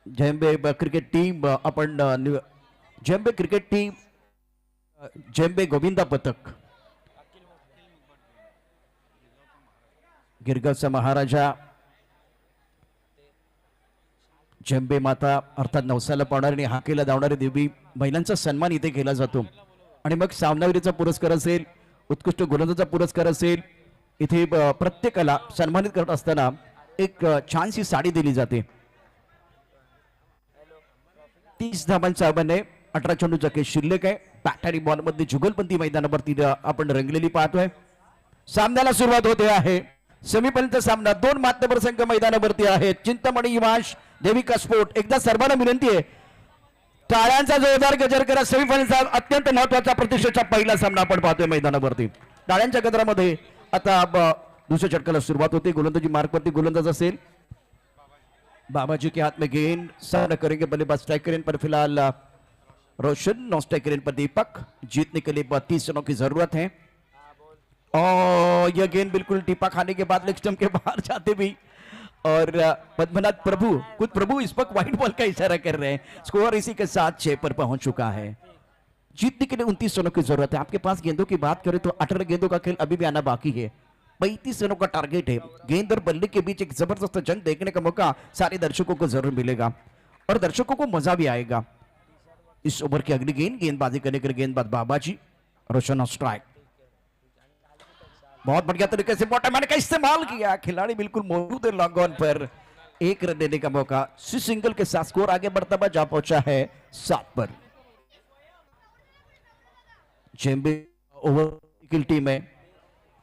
झेंबे क्रिकेट टीम आपण झेंबे क्रिकेट टीम झेंबे गोविंदा पथक गिरगावचा महाराजा झेंबे माता अर्थात नवसाला पावणारी आणि हाकेला धावणारी देवी महिलांचा सन्मान इथे केला जातो. आणि मग सामनावीरीचा पुरस्कार असेल, उत्कृष्ट गोलंदाजाचा पुरस्कार असेल, इथे प्रत्येकाला सन्मानित करत असताना एक छानशी साडी दिली जाते. 30 धावांचं आव्हान आहे. 18 चेंडूचा खेळ शिल्लक आहे. बॅटरी बॉल मध्ये जुगलबंदी मैदानावरती आपण रंगलेली पाहतोय. सामन्याला सुरुवात होते आहे. सेमीफायनलचा सामना 2 मान्यवर संघ मैदानावरती आहेत. चिंतामणी युवांश, देविका स्पोर्ट. एकदा सर्वांना विनंती आहे, टाळ्यांचा जोरदार गजर करा. सेमीफायनलचा अत्यंत महत्वाचा प्रतिष्ठेचा पहिला सामना आपण पाहतोय मैदानावरती. टाळ्यांच्या गजरामध्ये आता दुसऱ्या षटकाला सुरुवात होते. गोलंदाजी मार्कवरती गोलंदाज असेल बाबाजी के हाथ में गेंद. सामना करेंगे बल्लेबाज स्ट्राइक करें पर फिलहाल रोशन, नॉन स्ट्राइक करें पर दीपक. जीतने के लिए 32 रनों की जरूरत है और यह गेंद बिल्कुल टीपा खाने के बाद लेग स्टंप के बाहर जाते भी. और पद्मनाथ प्रभु, खुद प्रभु इस वक्त व्हाइट बॉल का इशारा कर रहे हैं. स्कोर इसी के साथ 6 पर पहुंच चुका है. जीतने के लिए 29 रनों की जरूरत है. आपके पास गेंदों की बात करें तो 18 गेंदों का खेल अभी भी आना बाकी है. 35 रनों का टारगेट है. गेंद और बल्ले के बीच एक जबरदस्त जंग देखने का मौका सारे दर्शकों को जरूर मिलेगा और दर्शकों को मजा भी आएगा. इस ओवर की अगली गेंदबाजी करने के लिए गेंदबाज बाबाजी. रोशन स्ट्राइक. बहुत बढ़िया तरीके से बॉटम मैन का इस्तेमाल किया. खिलाड़ी बिल्कुल मौजूद है लॉन्ग ऑन पर. 1 रन देने का मौका. सी सिंगल के साथ स्कोर आगे बढ़ता हुआ जा पहुंचा है 7 पर. जेएमबी ओव्हर टीम आहे.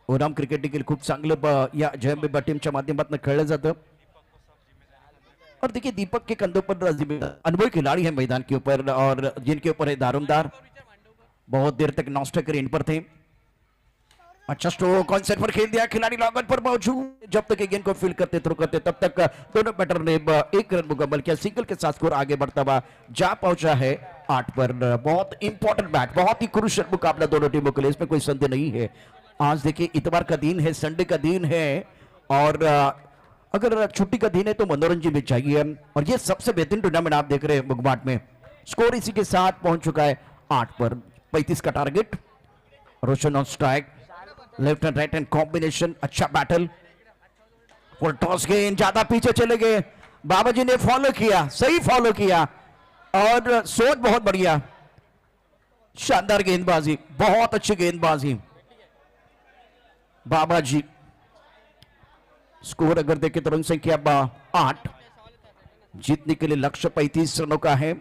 ओराम क्रिकेट देखील खूप चांगलं या जेएमबी टीमच्या माध्यमातून खेळलं जातं. और देखिए दीपक के कंधों पर अनुभवी खिलाड़ी है मैदान के ऊपर और जिनके ऊपर है दारोमदार. बहुत देर तक नॉन स्ट्राइकर इन पर थे. अच्छा स्ट्रोक कॉन्सेप्ट पर खेल दिया. खिलाड़ी लॉन्ग ऑन पर मौजूद. जब तक गेंद को फील करते थ्रो करते तब तक दोनों बैटर ने 1 रन मुकम्मल किया. सिंगल के साथ स्कोर आगे बढ़ता हुआ जा पहुंचा है 8 पर. बहुत इंपॉर्टेंट मैच, बहुत ही क्रूशियल मुकाबला दोनों टीमों के लिए, इसमें कोई संदेह नहीं है. आज देखिए इतवार का दिन है, संडे का दिन है और अगर छुट्टी का दिन है तो मनोरंजन भी चाहिए. और ये सबसे बेहतरीन टूर्नामेंट आप देख रहे हैं मुगबाट में. स्कोर इसी के साथ पहुंच चुका है 8 पर. 35 का target. Roshan on strike. Left and right hand combination. अच्छा बैटल. फुल टॉस गेंद ज्यादा पीछे चले गए. बाबाजी ने फॉलो किया, सही फॉलो किया और सोच बहुत बढ़िया. शानदार गेंदबाजी, बहुत अच्छी गेंदबाजी बाबाजी. स्कोर अगर देखें तो रन संख्या 8. जीतने के लिए लक्ष्य 35 रनों का है.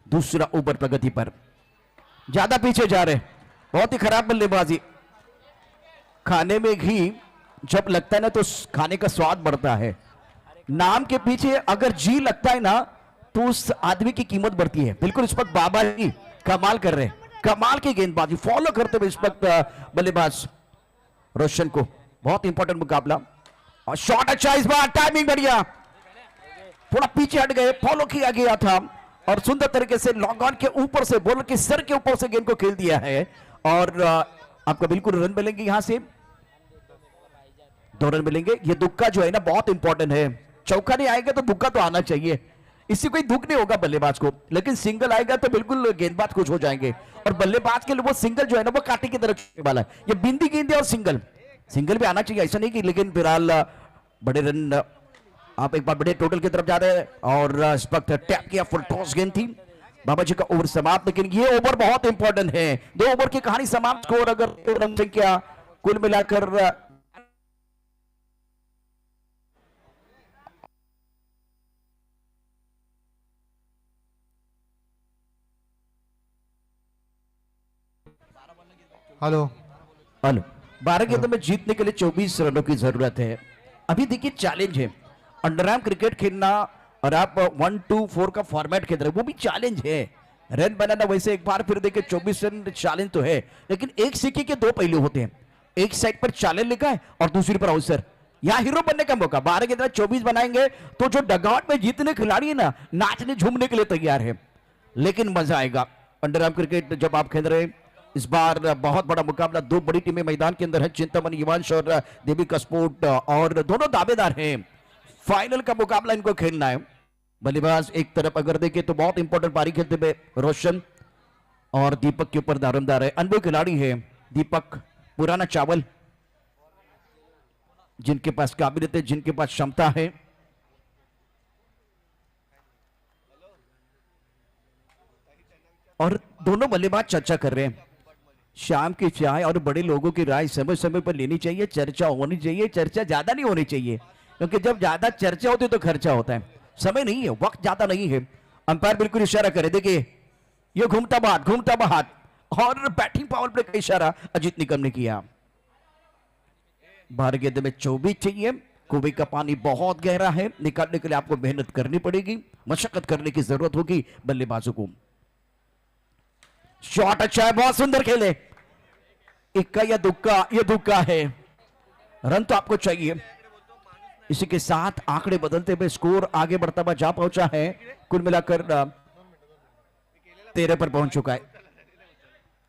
दूसरा ओवर प्रगति पर. ज्यादा पीछे जा रहे. बहुत ही खराब बल्लेबाजी. खाने में घी जब लगता है ना तो खाने का स्वाद बढ़ता है. नाम के पीछे अगर जी लगता है ना तो उस आदमी की कीमत बढ़ती है. बिल्कुल इस वक्त बाबाजी कमाल कर रहे हैं. कमाल की गेंदबाजी फॉलो करते हुए इस वक्त बल्लेबाज रोशन को. बहुत इंपॉर्टेंट मुकाबला और शॉट अच्छा इस बार. टाइमिंग बढ़िया. थोड़ा पीछे हट गए, फॉलो किया गया था और सुंदर तरीके से लॉन्ग ऑन के ऊपर से बॉलर के सर के ऊपर से गेंद को खेल दिया है और आपको बिल्कुल रन मिलेंगे. यहां से 2 रन मिलेंगे. ये दुक्का जो है ना बहुत इंपॉर्टेंट है. चौका नहीं आएगा तो दुक्का तो आना चाहिए. इससे कोई दुख नहीं होगा बल्लेबाज को, लेकिन सिंगल आएगा तो बिल्कुल गेंदबाज खुश हो जाएंगे. और बल्लेबाज के लिए वो सिंगल जो है ना वो कांटे की तरफ वाला है. ये बिंदी गेंद है और सिंगल भी आना चाहिए, ऐसा नहीं कि. लेकिन फिलहाल बड़े रन आप एक बार बड़े टोटल की तरफ जा रहे हैं और इस वक्त टैप किया. फुल टॉस गेंद थी. बाबाजी का ओवर समाप्त. लेकिन ये ओवर बहुत इंपॉर्टेंट है. 2 ओवर की कहानी समाप्त. स्कोर अगर रन संख्या कुल मिलाकर हेलो 12 गेंदों में जीतने के लिए 24 रनों की जरूरत है. अभी देखिए चैलेंज है अंडरआर्म क्रिकेट खेलना और आप 1-2-4 का फॉर्मेट खेल रहे हैं, वो भी चैलेंज है. रन बनाना वैसे एक बार फिर देखिए 24 रन चैलेंज तो है, लेकिन एक सिक्के के 2 पहलू होते हैं. एक साइड पर चैलेंज लिखा है और दूसरी पर अवसर. यहां हीरो बनने का मौका. 12 गेंद में 24 बनाएंगे तो जो डगआउट में जीतने खिलाड़ी है ना नाचने झूमने के लिए तैयार है. लेकिन मजा आएगा अंडरआर्म क्रिकेट जब आप खेल रहे हैं. इस बार बहुत बड़ा मुकाबला. 2 बड़ी टीमें मैदान के अंदर है. चिंतामणि युवांश और देविका स्पोर्ट और दोनों दावेदार हैं. फाइनल का मुकाबला इनको खेलना है. बल्लेबाज एक तरफ अगर देखें तो बहुत इंपॉर्टेंट पारी खेलते हुए रोशन और दीपक के ऊपर दारोमदार है. अनुभवी खिलाड़ी है दीपक. पुराना चावल, जिनके पास काबिलियत है, जिनके पास क्षमता है. और दोनों बल्लेबाज चर्चा कर रहे हैं. शाम की चाय और बड़े लोगों की राय समय समय पर लेनी चाहिए. चर्चा होनी चाहिए. चर्चा ज्यादा नहीं होनी चाहिए, क्योंकि जब ज्यादा चर्चा होती है तो खर्चा होता है. समय नहीं है, वक्त ज्यादा नहीं है अंपायर बिल्कुल इशारा करे, देखिए ये घूमता बात और बैटिंग पावर प्ले का इशारा अजीत निकम ने किया। 12 गेंद में 24 चाहिए। कुएं का पानी बहुत गहरा है, निकालने के लिए आपको मेहनत करनी पड़ेगी, मशक्कत करने की जरूरत होगी बल्लेबाजों को। शॉट अच्छा है, बहुत सुंदर खेले, इक्का या दुक्का, ये दुक्का है, रन तो आपको चाहिए। इसी के साथ आंकड़े बदलते हुए स्कोर आगे बढ़ता हुआ जा पहुंचा है, कुल मिलाकर 13 पर पहुंच चुका है।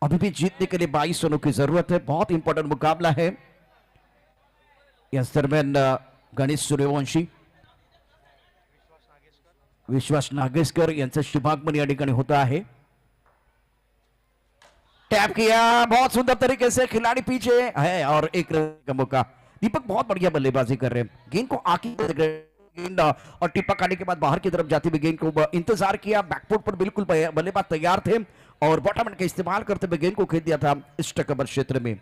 अभी भी जीतने के लिए 22 रनों की जरूरत है, बहुत इंपॉर्टेंट मुकाबला है। यस दरम्यान गणेश सूर्यवंशी, विश्वास नागेशकर यांचा शुभागमन या ठिकाणी होता है। टैप किया बहुत सुंदर तरीके से, खिलाड़ी पीछे है और एक रन का मौका। दीपक बहुत बढ़िया बल्लेबाजी कर रहे हैं, गेंद को आके गेंद और टिप्पा खाने के बाद बाहर की तरफ जाती हुई गेंद को इंतजार किया, बैकफुट पर बिल्कुल बल्लेबाज तैयार थे और बॉटम का इस्तेमाल करते हुए गेंद को खेल दिया था स्टक कवर क्षेत्र में।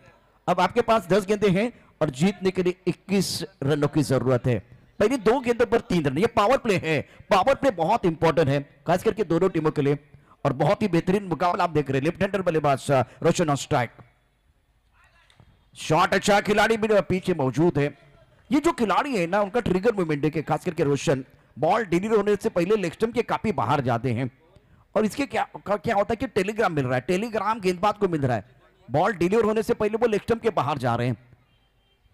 अब आपके पास 10 गेंदें हैं और जीतने के लिए 21 रनों की जरूरत है। पहली 2 गेंदों पर 3 रन, ये पावर प्ले है, पावर प्ले बहुत इंपॉर्टेंट है खास करके दोनों टीमों के लिए और बहुत ही बेहतरीन मुकाबला आप देख रहे हैं। लेफ्ट हैंडर बल्लेबाज रोशन ऑन स्ट्राइक, शॉट अच्छा, खिलाड़ी भी पीछे मौजूद है। ये जो खिलाड़ी है ना, उनका ट्रिगर मूवमेंट है, खास करके रोशन बॉल डिलीवर होने से पहले लेग स्टंप के काफी बाहर जाते हैं और इसके क्या होता है कि टेलीग्राम मिल रहा है, टेलीग्राम गेंदबाज को मिल रहा है, बॉल डिलीवर होने से पहले वो लेग स्टंप के बाहर जा रहे हैं।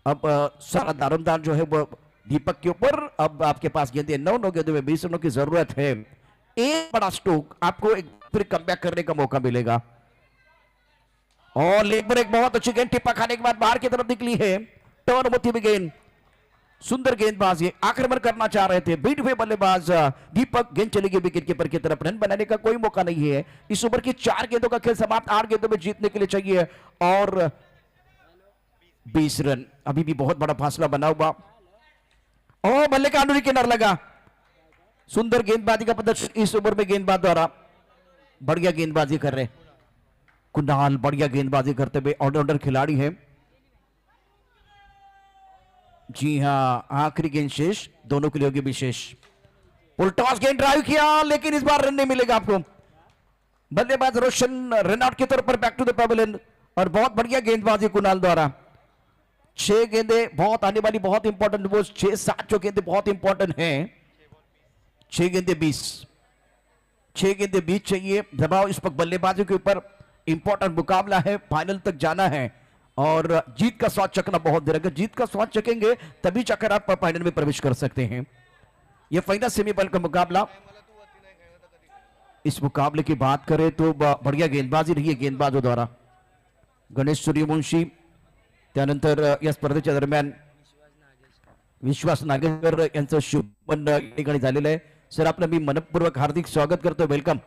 अब सारा दारोमदार जो है वो दीपक के ऊपर। अब आपके पास गेंदें 9 गेंदों में 20 रनों की जरूरत है। एक बड़ा स्ट्रोक आपको एक फिर कमबैक करने का मौका मिलेगा और लेग पर एक बहुत अच्छी गेंद टिप्पा खाने के बाद बाहर की तरफ निकली है, टर्न होती हुई गेंद, सुंदर गेंदबाज, ये आक्रमण करना चाह रहे थे बीट हुए बल्लेबाज दीपक, गेंद चली गई विकेट कीपर की तरफ, रन बनाने का कोई मौका नहीं है। इस ओवर की 4 गेंदों का खेल समाप्त, 8 गेंदों में जीतने के लिए चाहिए और 20 रन। अभी भी बहुत बड़ा फासला बना हुआ और बल्ले का अंदरूनी किनार लगा, सुंदर गेंदबाजी का प्रदर्शन इस ओवर में गेंदबाज द्वारा, बढ़िया गेंदबाजी कर रहे कुणाल, बढ़िया गेंदबाजी करते हुए ऑलराउंडर खिलाड़ी है। जी हां, आखिरी गेंद शेष, दोनों के लिए होगी विशेष। पुलटॉस गेंद ड्राइव किया लेकिन इस बार रन नहीं मिलेगा आपको। बल्लेबाज रोशन रन आउट के तौर पर बैक टू द पेविलियन और बहुत बढ़िया गेंदबाजी कुणाल द्वारा। 6 गेंदें बहुत आने वाली, बहुत इंपॉर्टेंट, वो 6-7 जो गेंदें बहुत इंपॉर्टेंट हैं। 6 गेंदें 20, 6 गेंदें 20 चाहिए। दबाव इस वक्त बल्लेबाजों के ऊपर, इंपॉर्टेंट मुकाबला है, फाइनल तक जाना है और जीत का स्वाद चखना बहुत देर, अगर जीत का स्वाद चखेंगे तभी चक्कर आप फाइनल में प्रवेश कर सकते हैं। यह फाइनल सेमीफाइनल का मुकाबला। इस मुकाबले की बात करें तो बढ़िया गेंदबाजी रही है गेंदबाजों द्वारा। गणेश सूर्यवंशी, त्यानंतर या स्पर्धेच्या दरम्यान विश्वास नागेशकर यांचं शुभमन या ठिकाणी झालेलं आहे। सर आपलं मी मनपूर्वक हार्दिक स्वागत करतो, वेलकम।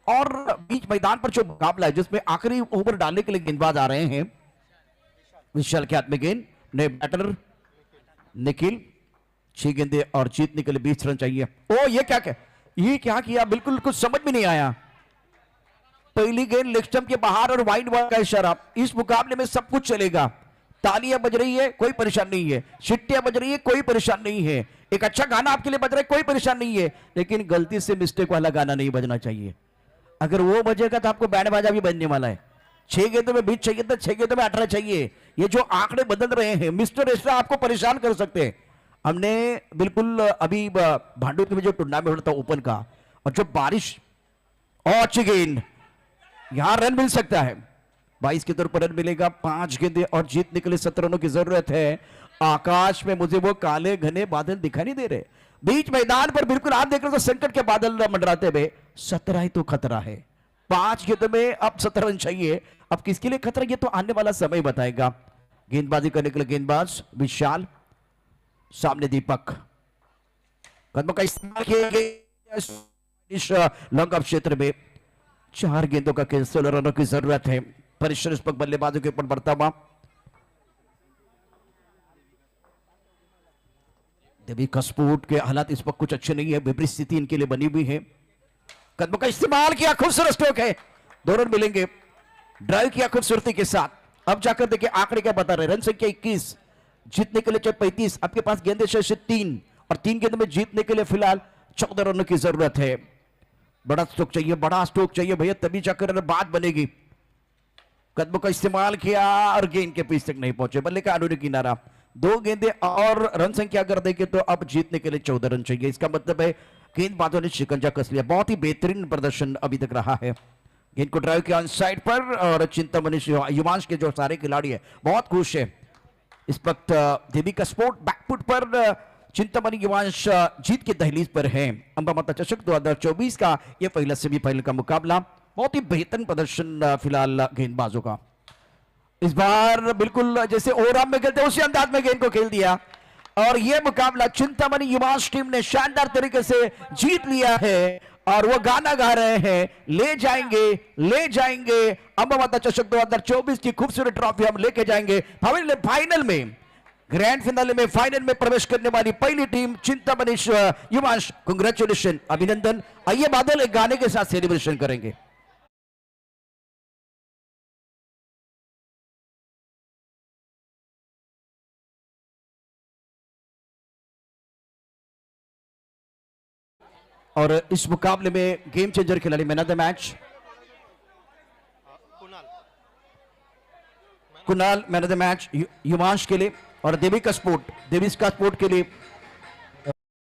और बीच मैदान पर जो मुकाबला है जिसमें आखिरी ओवर डालने के लिए गेंदबाज आ रहे हैं, विशाल के हाथ में गेंद, नए बैटर निखिल, 6 गेंदें और जीतने के लिए 20 रन चाहिए। ओ ये क्या किया, बिल्कुल कुछ समझ में नहीं आया। पहली गेंद लेग स्टंप के बाहर और वाइड बॉल का इशारा। इस मुकाबले में सब कुछ चलेगा, तालियां बज रही है कोई परेशान नहीं है, सिट्टियां बज रही है कोई परेशान नहीं है, एक अच्छा गाना आपके लिए बज रहा है कोई परेशान नहीं है, लेकिन गलती से मिस्टेक वाला गाना नहीं बजना चाहिए। अगर वो बजेगा तो आपको बैंड बाजा भी बजने वाला है। 6 गेंदों में 20 चाहिए तो 6 गेंदों में 18 चाहिए। ये जो आंकड़े बदल रहे हैं मिस्टर एक्स्ट्रा आपको परेशान कर सकते हैं। हमने बिल्कुल अभी भांडुप में जो टूर्नामेंट होता ओपन का, और जो बारिश और अच्छी गेंद, यहां रन मिल सकता है, 22 के तौर पर रन मिलेगा। 5 गेंदें और जीतने के लिए 17 रनों की जरूरत है। आकाश में मुझे वो काले घने बादल दिखाई नहीं दे रहे, बीच मैदान पर बिल्कुल आप देख रहे हो तो संकट के बादल मंडराते हुए। 17 ही तो खतरा है, 5 गेंदों में अब 17 रन चाहिए। अब किसके लिए खतरा, ये तो आने वाला समय बताएगा। गेंदबाजी करने के लिए गेंदबाज विशाल, सामने दीपक, कदमों का इस्तेमाल किया लॉन्ग ऑफ क्षेत्र में। 4 गेंदों का खेल, 16 रनों की जरूरत है। परिश्रम इस वक्त बल्लेबाजों के ऊपर बढ़ता हुआ। देवी कस्पोर्ट के हालात इस वक्त कुछ अच्छे नहीं है, विपरीत स्थिति इनके लिए बनी हुई है। कदमों का इस्तेमाल किया, खूबसूरत स्ट्रोक है, 2 रन मिलेंगे। ड्राइव किया खूबसूरती के साथ। अब जाकर देखिए आंकड़े क्या बता रहे, रन संख्या 21, जीतने के लिए 35, आपके पास गेंदे शेष 3 और 3 गेंदों में जीतने के लिए फिलहाल 14 रनों की जरूरत है। बड़ा स्ट्रोक चाहिए भैया, तभी जाकर बात बनेगी। कदमों का इस्तेमाल किया और गेंद के पीछे तक नहीं पहुंचे, बल्ले का अंदरूनी किनारा। 2 गेंदें और रन संख्या कर देंगे तो अब जीतने के लिए 14 रन चाहिए। इसका मतलब है गेंदबाजों ने शिकंजा कस लिया। बहुत ही बेहतरीन प्रदर्शन अभी तक रहा है। गेंद को ड्राइव किया ऑन साइड पर और चिंतामणि युवांश के जो सारे खिलाड़ी है बहुत खुश है। इस वक्त देविका स्पोर्ट बैकफुट पर चिंतामणि युवांश जीत के दहलीज पर है। अंबा माता चषक 2024 का यह पहला सेमीफाइनल का मुकाबला। बहुत ही बेहतरीन प्रदर्शन फिलहाल गेंदबाजों का। इस बार बिल्कुल जैसे ओवरआर्म में खेलते उसी अंदाज में गेंद को खेल दिया और यह मुकाबला चिंतामणि युवांश टीम ने शानदार तरीके से जीत लिया है। और वो गाना गा रहे हैं, ले जाएंगे अंबा माता चषक 2024 की खूबसूरत ट्रॉफी हम लेके जाएंगे फाइनल में, ग्रैंड फिनाले में, फाइनल में प्रवेश करने वाली पहली टीम चिंतामणि युवांश। कांग्रेचुलेशन, अभिनंदन। आइए बादल एक गाने के साथ सेलिब्रेशन करेंगे। और इस मुकाबले में गेम चेंजर खिलाड़ी man of the match Kunal man of the match Yuvansh के लिए, और देविका स्पोर्ट के लिए